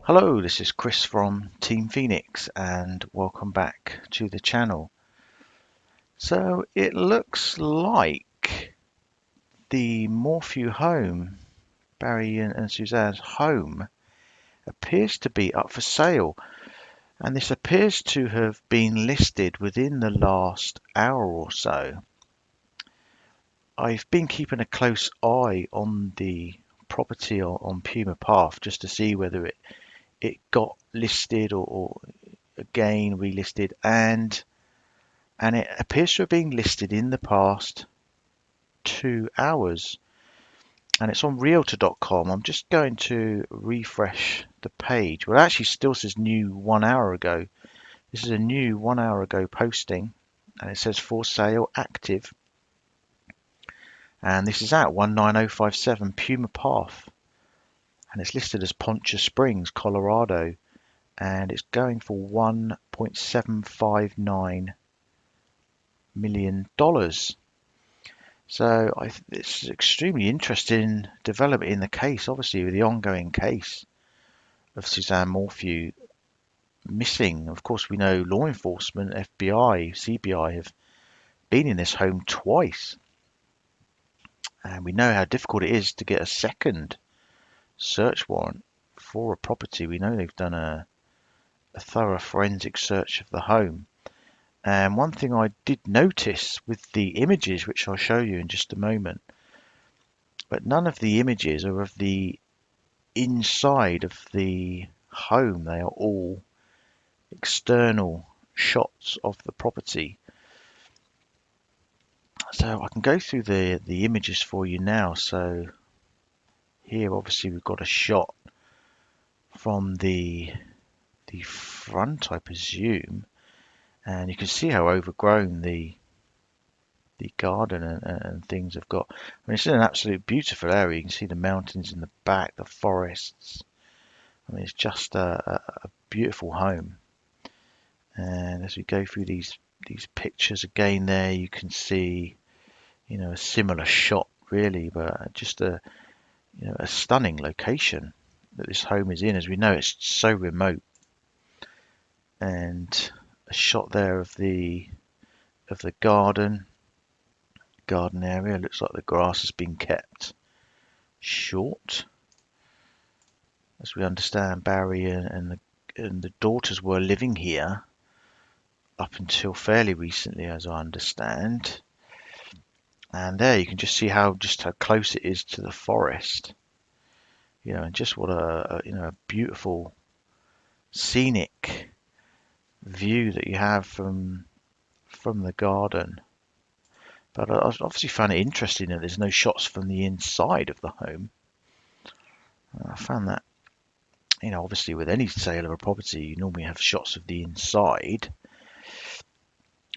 Hello, this is Chris from Team Phoenix and welcome back to the channel. So it looks like the Morphew home, Barry and Suzanne's home, appears to be up for sale, and this appears to have been listed within the last hour or so. I've been keeping a close eye on the property on Puma Path just to see whether it got listed or again relisted, and it appears to have been listed in the past 2 hours, and it's on realtor.com. I'm just going to refresh the page. Well, it actually still says new 1 hour ago. This is a new 1 hour ago posting, and it says for sale active, and this is at 19057 Puma Path, and it's listed as Poncha Springs, Colorado, and it's going for $1.759 million. So it's extremely interesting development in the case, obviously, with the ongoing case of Suzanne Morphew missing. Of course, we know law enforcement, FBI, CBI have been in this home twice, and we know how difficult it is to get a second search warrant for a property. We know they've done a thorough forensic search of the home. And one thing I did notice with the images, which I'll show you in just a moment, but none of the images are of the inside of the home. They are all external shots of the property. So I can go through the images for you now. So here obviously we've got a shot from the front, I presume, and you can see how overgrown the garden and things have got. I mean, it's in an absolute beautiful area. You can see the mountains in the back, the forests. I mean, it's just a beautiful home. And as we go through these pictures again, there you can see, a similar shot really, but just a stunning location that this home is in. As we know, it's so remote. And a shot there of the garden area. Looks like the grass has been kept short. As we understand, Barry and the daughters were living here up until fairly recently, as I understand. And there you can just see how close it is to the forest. And just what a beautiful scenic view that you have from the garden. But I obviously found it interesting that there's no shots from the inside of the home. I found that, obviously with any sale of a property, you normally have shots of the inside.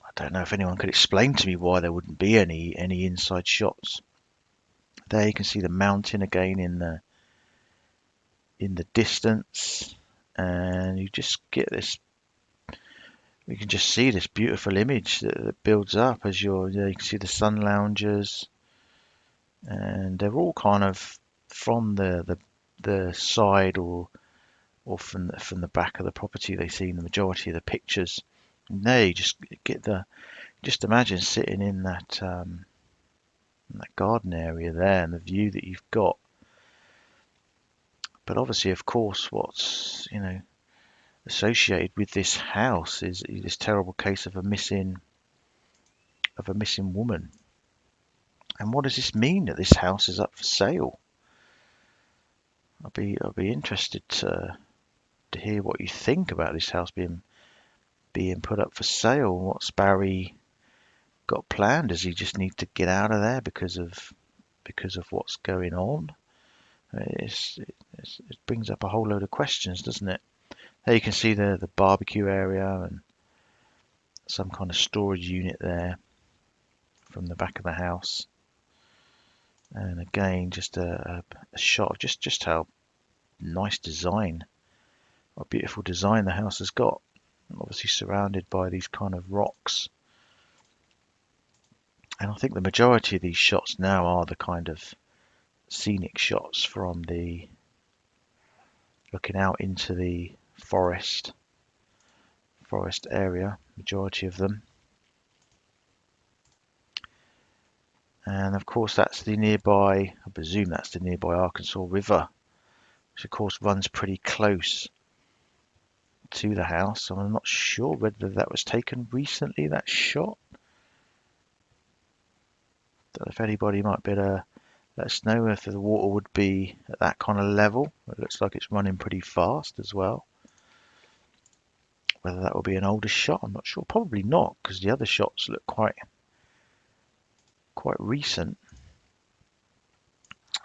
I don't know if anyone could explain to me why there wouldn't be any inside shots. There you can see the mountain again in the distance, and you just get this. You can just see this beautiful image that builds up as you can see the sun loungers, and they're all kind of from the side or from the back of the property. They see the majority of the pictures, and there you just get just imagine sitting in that garden area there and the view that you've got. But obviously, of course, what's associated with this house is this terrible case of a missing woman. And what does this mean that this house is up for sale? I'll be interested to hear what you think about this house being put up for sale. What's Barry got planned? Does he just need to get out of there because of what's going on? It brings up a whole load of questions, doesn't it? There you can see the barbecue area and some kind of storage unit there from the back of the house. And again, just a shot of just how nice design, what beautiful design the house has got. Obviously surrounded by these kind of rocks. And I think the majority of these shots now are the kind of scenic shots from the looking out into the forest area, majority of them. And of course that's the nearby, I presume that's the nearby Arkansas River, which of course runs pretty close to the house. I'm not sure whether that was taken recently, that shot. Don't know if anybody might be able to let us know if the water would be at that kind of level. It looks like it's running pretty fast as well. Whether that will be an older shot, I'm not sure. Probably not, because the other shots look quite recent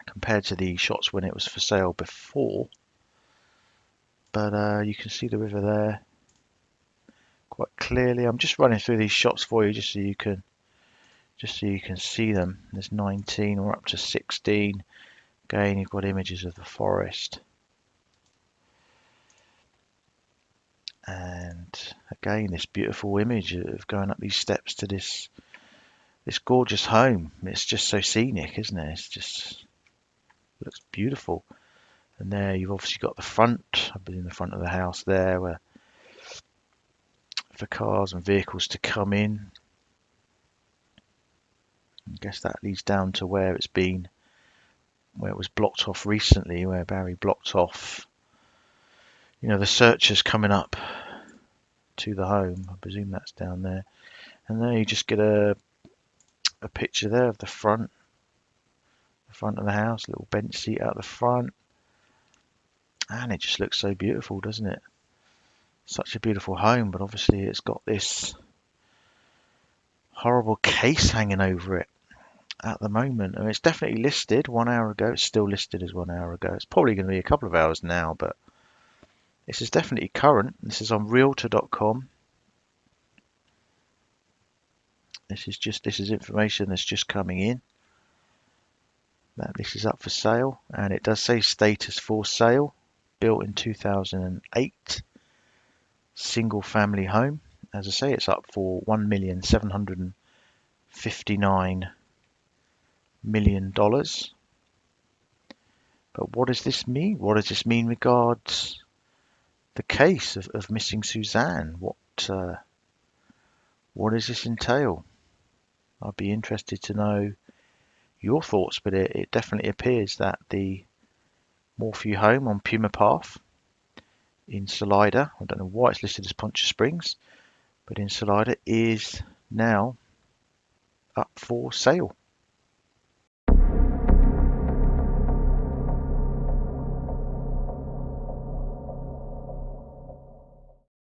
compared to the shots when it was for sale before. But you can see the river there quite clearly. I'm just running through these shots for you just so you can see them. There's 19, we're up to 16. Again, you've got images of the forest. And again, this beautiful image of going up these steps to this gorgeous home. It's just so scenic, isn't it? It looks beautiful. And there you've obviously got the front. I've been in the front of the house there, where for cars and vehicles to come in. I guess that leads down to where it was blocked off recently, where Barry blocked off, the searchers coming up to the home. I presume that's down there. And there you just get a picture there of the front of the house, little bench seat out the front. And it just looks so beautiful, doesn't it? Such a beautiful home, but obviously it's got this horrible case hanging over it at the moment. I mean, it's definitely listed 1 hour ago. It's still listed as 1 hour ago. It's probably going to be a couple of hours now, but this is definitely current. This is on realtor.com. This is information that's just coming in, that this is up for sale, and it does say status for sale. Built in 2008, single family home. As I say, it's up for $1,759,000,000. But what does this mean? What does this mean regards the case of missing Suzanne? What does this entail? I'd be interested to know your thoughts, but it definitely appears that the Morphew home on Puma Path in Salida, I don't know why it's listed as Poncha Springs, but in Salida, is now up for sale.